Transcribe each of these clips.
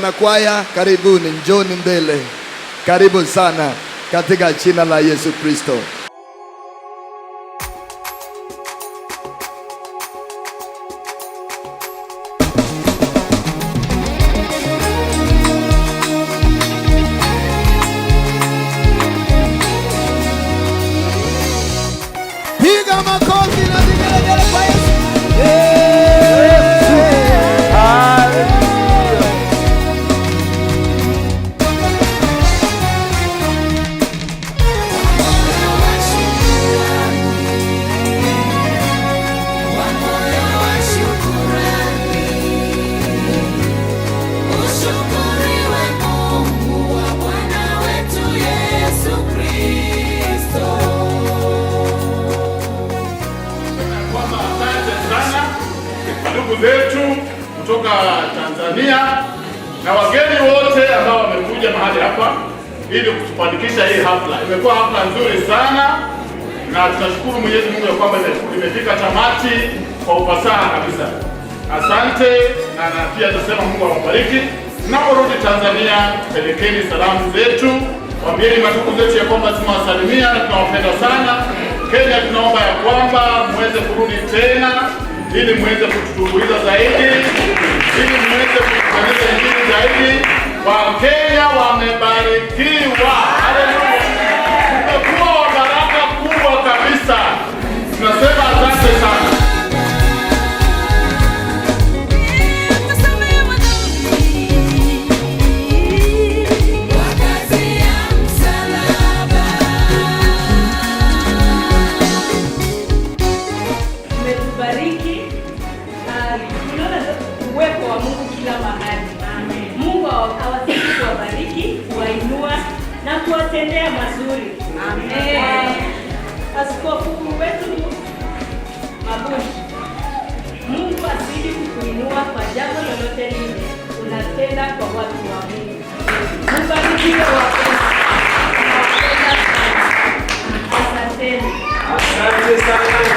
Na kwaya, karibuni, njoni mbele. Karibu sana katika jina la Yesu Kristo. Piga makofi na vigelegele kwa Yesu. Ndugu zetu kutoka Tanzania na wageni wote ambao wamekuja mahali hapa ili kutufanikisha hii hafla. Imekuwa hafla nzuri sana na tunashukuru Mwenyezi Mungu ya kwamba imefika tamati kwa ufasaha kabisa. Asante na pia tunasema Mungu awabariki. Tunaporudi Tanzania, pelekeni salamu zetu, waambieni ndugu zetu ya kwamba tunawasalimia na tunawapenda sana. Kenya tunaomba ya kwamba muweze kurudi tena ili muweze kututumbuiza zaidi, ili muweze kutufanyiza injili zaidi. Wakenya wamebarikiwa. Haleluya. Tumekuwa wa baraka kubwa kabisa. Tunasema asante sana. Uwepo wa Mungu kila mahali. Amen. Mungu awazidi kuwabariki, kuwainua na kuwatendea mazuri. Amen. Askofu wetu Mabushi, Mungu azidi kukuinua kwa jambo lolote lile unatenda kwa watu wa Mungu. Mbarikiwe wapendwa. Asanteni. Asante sana.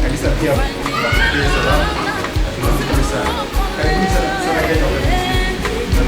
Kanisa pia tunapokea salamu na tunazidi sana. Karibuni sana Kenya.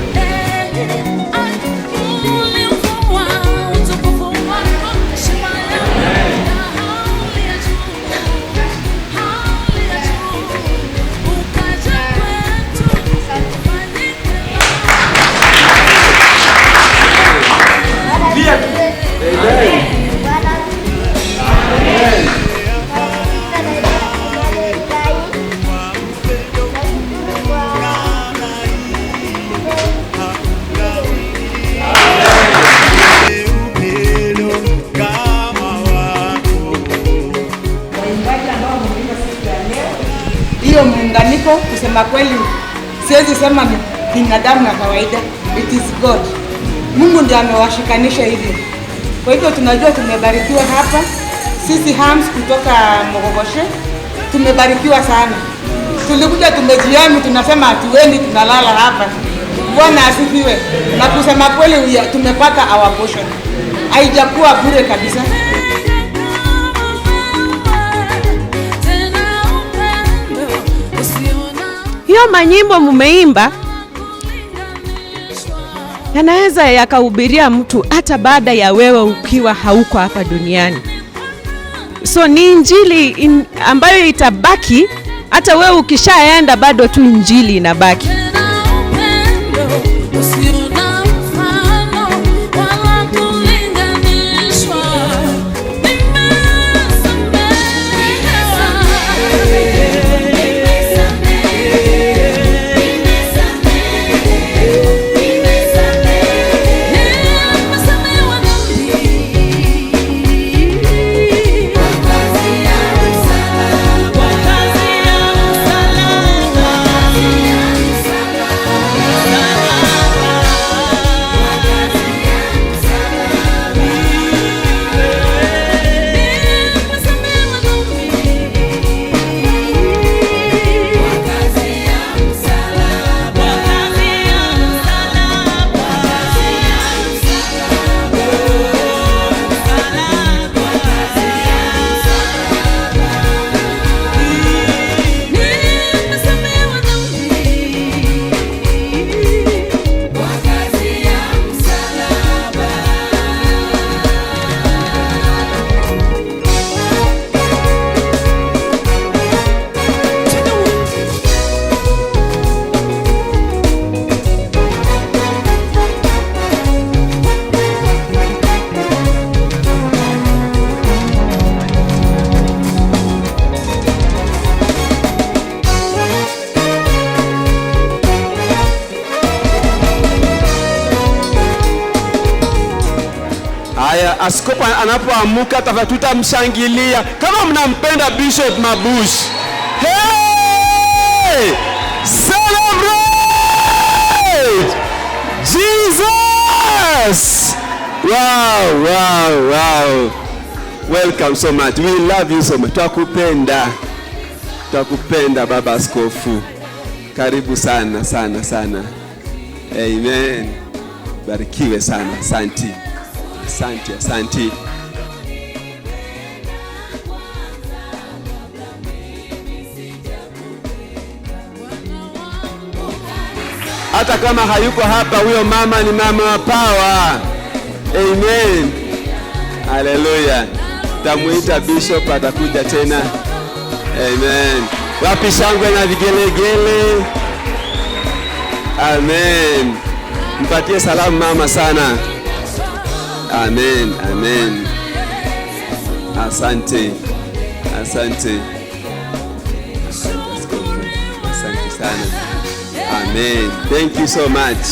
Hiyo muunganiko kusema kweli siwezi sema ni binadamu na kawaida, it is God. Mungu ndiye amewashikanisha hivyo. Kwa hivyo tunajua tumebarikiwa hapa. Sisi Hams kutoka Mogogoshe tumebarikiwa sana. Tulikuja tumejiami, tunasema hatuendi, tunalala hapa. Bwana asifiwe. Na kusema kweli tumepata our portion. Haijakuwa bure kabisa. Hiyo manyimbo mumeimba yanaweza yakahubiria mtu hata baada ya wewe ukiwa hauko hapa duniani. So ni injili ambayo itabaki hata wewe ukishaenda, bado tu injili inabaki. askofu anapoamuka tutamshangilia kama mnampenda Bishop Mabush. Hey! Celebrate! Jesus! Wow, wow, wow. Welcome so much. We love you so much. Twakupenda baba askofu. Karibu sana sana sana. Amen. Barikiwe sana. Asante. Asante, asante. Hata kama hayuko hapa, huyo mama ni mama wa power. Amen. Hallelujah. Tamuita Bishop atakuja tena. Amen. Wapi shangwe na vigelegele? Amen. Mpatie salamu mama sana. Amen. Amen. Asante. Asante. Asante sana. Amen. Thank you so much.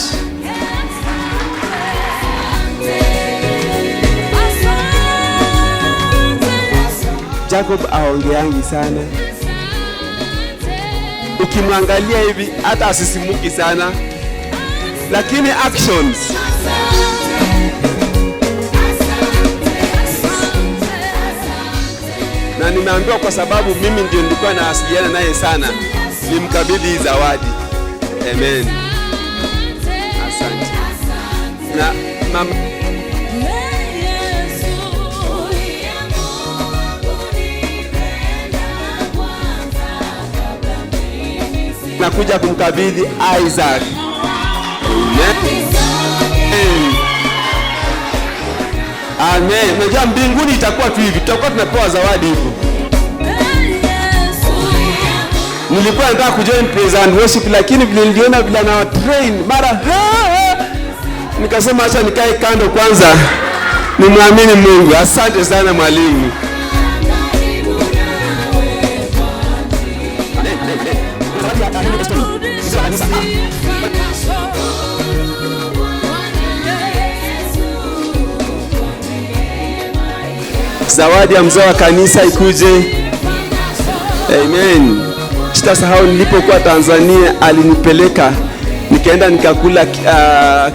Jacob aongeangi sana. Ukimwangalia hivi hata asisimuki sana. Lakini actions. Na nimeambiwa kwa sababu mimi ndio nilikuwa nawasiliana naye sana, nimkabidhi zawadi. Amen. Asante. Na mama nakuja kumkabidhi Isaac. Amen. Amen. Unajua mbinguni itakuwa tu hivi, tutakuwa tunapewa zawadi hivyo. Nilikuwa nataka kujoin praise and worship, lakini vile niliona vile na train mara nikasema acha nikae kando kwanza nimwamini Mungu. Asante sana mwalimu. Zawadi ya mzee wa kanisa ikuje. Amen. Sitasahau nilipokuwa Tanzania alinipeleka nikaenda nikakula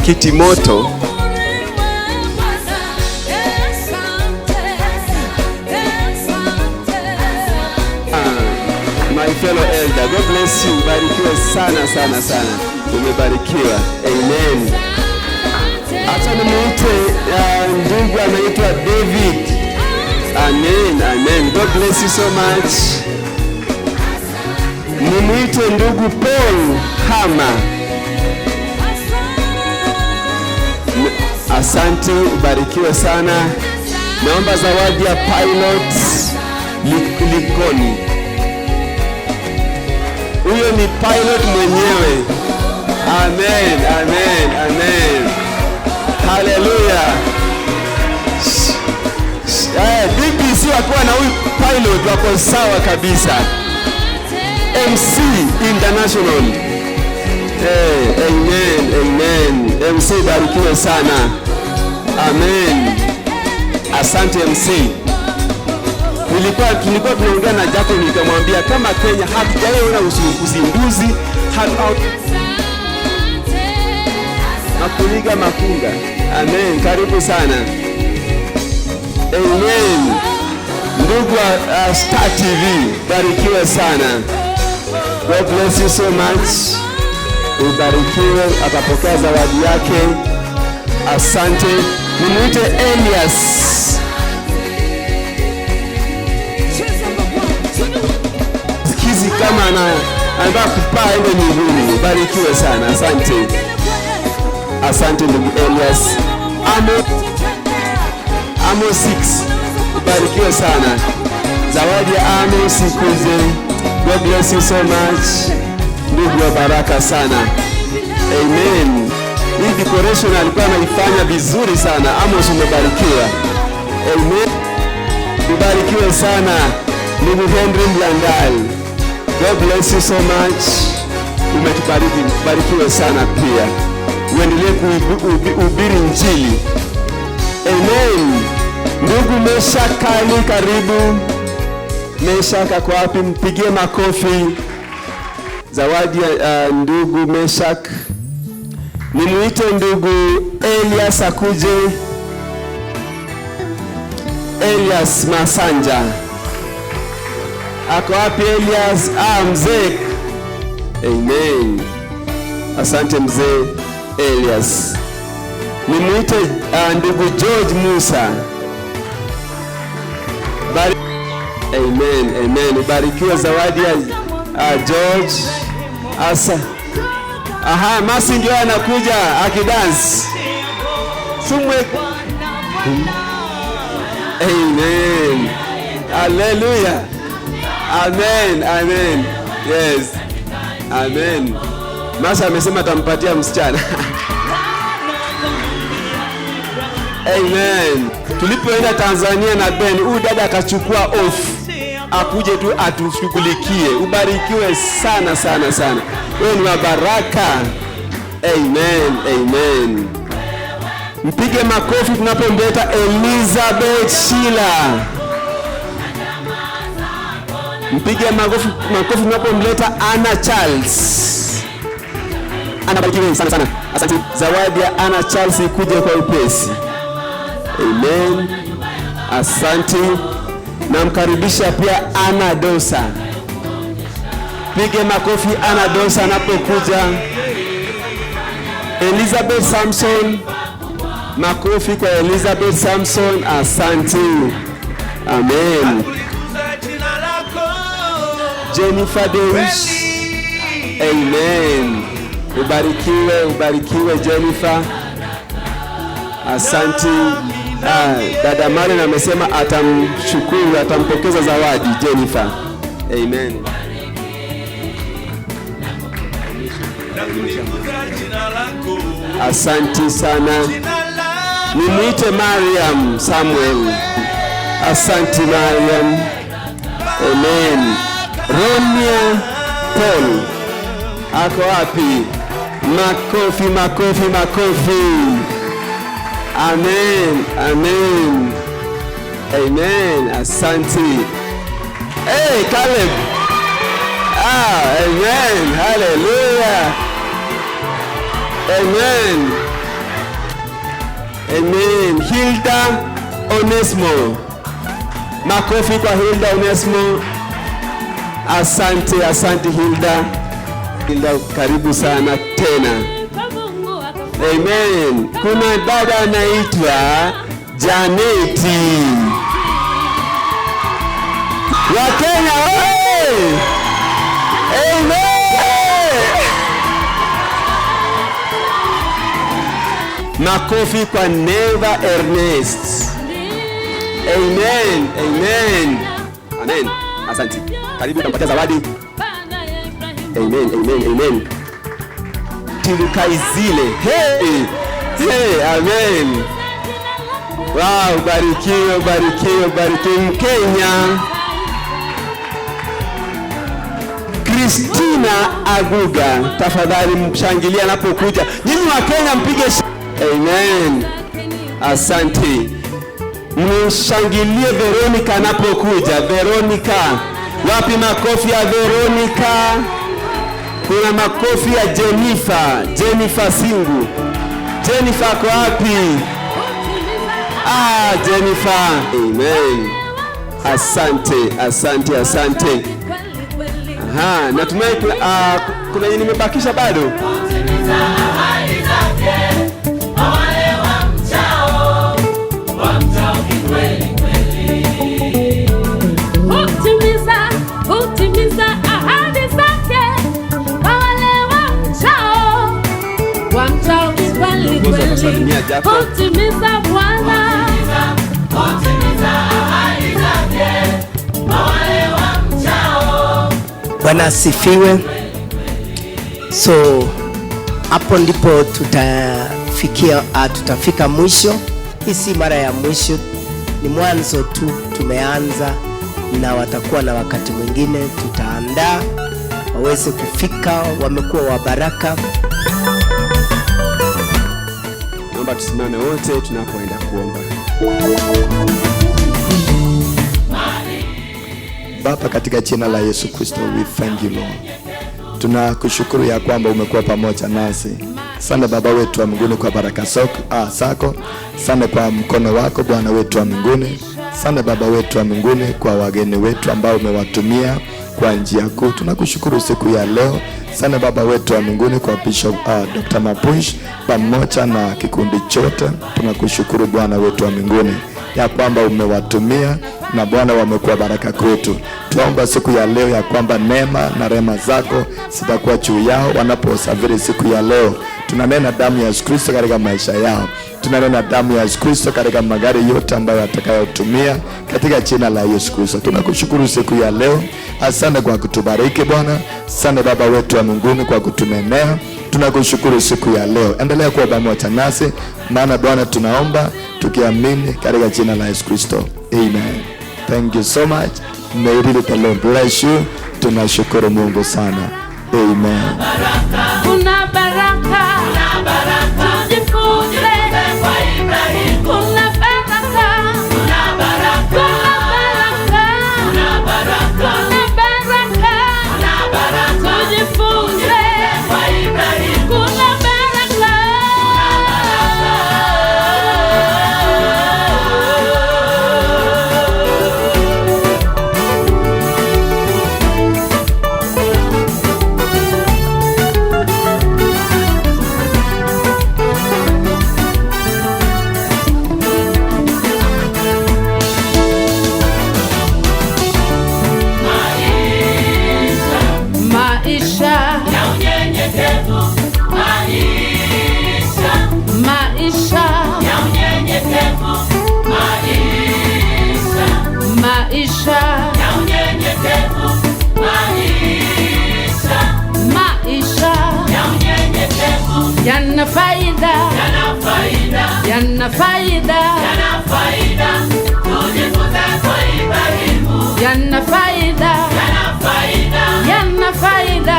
kiti moto. My fellow elder, God bless you. Barikiwe sana sana sana. Umebarikiwa. Amen. Acha nimuite ndugu anaitwa David. Amen. Amen. God bless you so much. Nimuite ndugu Paul Hama. Asante, ubarikiwe sana. Naomba zawadi ya pilot Likoni. Huyo ni pilot mwenyewe. Amen, amen, amen. Hallelujah. BBC wakiwa na huyu pilot wako sawa kabisa. MC International. Amen, amen. MC barikiwe sana. Amen. Asante MC. Tulikuwa tunaongea na Jacob nikamwambia kama Kenya hatujaona uzinduzi Makuliga Makunga. Amen. Karibu sana. Amen. Ndugu wa Star TV, barikiwe sana. God bless you so much. Ubarikiwe, atapokea zawadi yake. Asante. Nimuite Elias. Sikizi kama anataka kupaa ende mbinguni. Barikiwe sana. Asante. Asante ndugu Elias. Amo 6. Barikiwe sana. Zawadi ya Amo sikuze. God bless you so much. Ndugu wa baraka sana. Amen. Hii decoration alikuwa anaifanya vizuri sana. Amos umebarikiwa. Amen. Ubarikiwe sana. Ndugu Henry Mlandal. God bless you so much. Umetubariki. Barikiwe sana pia. Uendelee kuhubiri Injili. Amen. Ndugu Meshakani, karibu. Meshaka kwa wapi? Mpigie makofi. Zawadi ya ndugu Meshak. Nimuite ndugu Elias akuje. Elias Masanja. Ako wapi Elias? Mzee. Amen. Asante mzee Elias. Nimuite ndugu George Musa. Amen, amen. Ubarikiwe zawadi ya George. Asa. Masi ndio anakuja akidance. Sumwe. Amen. Hallelujah. Amen, amen. Yes. Amen. Masa amesema atampatia msichana. Amen. Tulipoenda Tanzania na Ben, huyu dada akachukua off. Akuje tu atushughulikie. Ubarikiwe sana sana sana. Wewe ni wa baraka. Amen, amen. Mpige makofi tunapomleta Elizabeth Sheila. Mpige makofi tunapomleta Anna Charles. Anabarikiwe sana sana. Asante. Zawadi ya Anna Charles ikuje kwa upesi. Amen. Asante. Namkaribisha pia Anna Dosa. Pige makofi Anna Dosa anapokuja. Elizabeth Samson. Makofi kwa Elizabeth Samson. Asante. Amen. Jennifer Deus. Amen. Ubarikiwe, ubarikiwe Jennifer. Asante. Dada Maren amesema atamshukuru, atampokeza zawadi Jennifer. Amen. Asante sana. Nimuite Mariam Samuel. Asante Mariam. Amen. Ronia Paul. Ako wapi? Makofi, makofi, makofi. Amen, amen. Amen. Asante. Hey, Caleb. Amen. Hallelujah. Amen. Amen. Hilda Onesmo. Makofi kwa Hilda Onesmo. Asante, asante Hilda. Hilda, karibu sana tena. Amen. Kuna dada anaitwa Janeti. Wakenya oye! Amen. Makofi kwa Neva Ernest. Amen. Amen. Amen. Asante. Karibu utampatia zawadi. Amen. Amen. Amen. Tilukaizile. Hey. Hey. Amen. Wow. Barikiwe, barikiwe, barikiwe. Mkenya Christina Aguga. Tafadhali mshangilie anapokuja. Nyinyi wa Kenya mpige. Amen. Asante. Mshangilie Veronica anapokuja. Veronica. Wapi makofi ya Veronica? Kuna makofi ya Jennifer. Jennifer Singu. Jennifer kwa wapi? Jennifer. Amen. Asante, asante, asante. Natumai kuna yini nimebakisha bado? Hutimiza ahadi zake kwa wale wamchao, wamchao kweli kweli. Hutimiza Bwana, hutimiza ahadi zake kwa wale wamchao. Bwana asifiwe. So hapo ndipo tutafika mwisho. Hii si mara ya mwisho, ni mwanzo tu, tumeanza na watakuwa na wakati mwingine tutaandaa waweze kufika. Wamekuwa wa baraka. Naomba tusimame wote tunapoenda kuomba. Baba, katika jina la Yesu Kristo, we thank you Lord. Tunakushukuru ya kwamba umekuwa pamoja nasi. Asante Baba wetu wa mbinguni kwa baraka zako. Asante kwa mkono wako Bwana wetu wa mbinguni. Asante Baba wetu wa mbinguni kwa wageni wetu ambao umewatumia kwa njia kuu. Tunakushukuru siku ya leo. Asante Baba wetu wa mbinguni kwa Bishop Dr. Mapush pamoja na kikundi chote. Tunakushukuru Bwana wetu wa mbinguni ya kwamba umewatumia na Bwana wamekuwa baraka kwetu. Tuomba siku ya leo ya kwamba neema na rehema zako zitakuwa juu yao wanaposafiri siku ya leo. Tunanena damu ya Yesu Kristo katika maisha yao. Tunanena damu ya Yesu Kristo katika magari yote ambayo atakayotumia katika jina la Yesu Kristo. Tunakushukuru siku ya leo. Asante kwa kutubariki Bwana. Asante Baba wetu wa mbinguni kwa kutumenea. Tunakushukuru siku ya leo. Endelea kuwa pamoja nasi, maana Bwana tunaomba tukiamini katika jina la Yesu Kristo. Amen. Thank you so much. May really the Lord bless you. Tunashukuru Mungu sana. Amen. Kuna baraka. Tujifunze kwa Ibrahim. Kuna baraka. Kuna baraka. Kuna baraka. Tujifunze kwa Ibrahim. Kuna baraka. Yana faida. Tujifunze kwa Ibrahimu. Yana faida.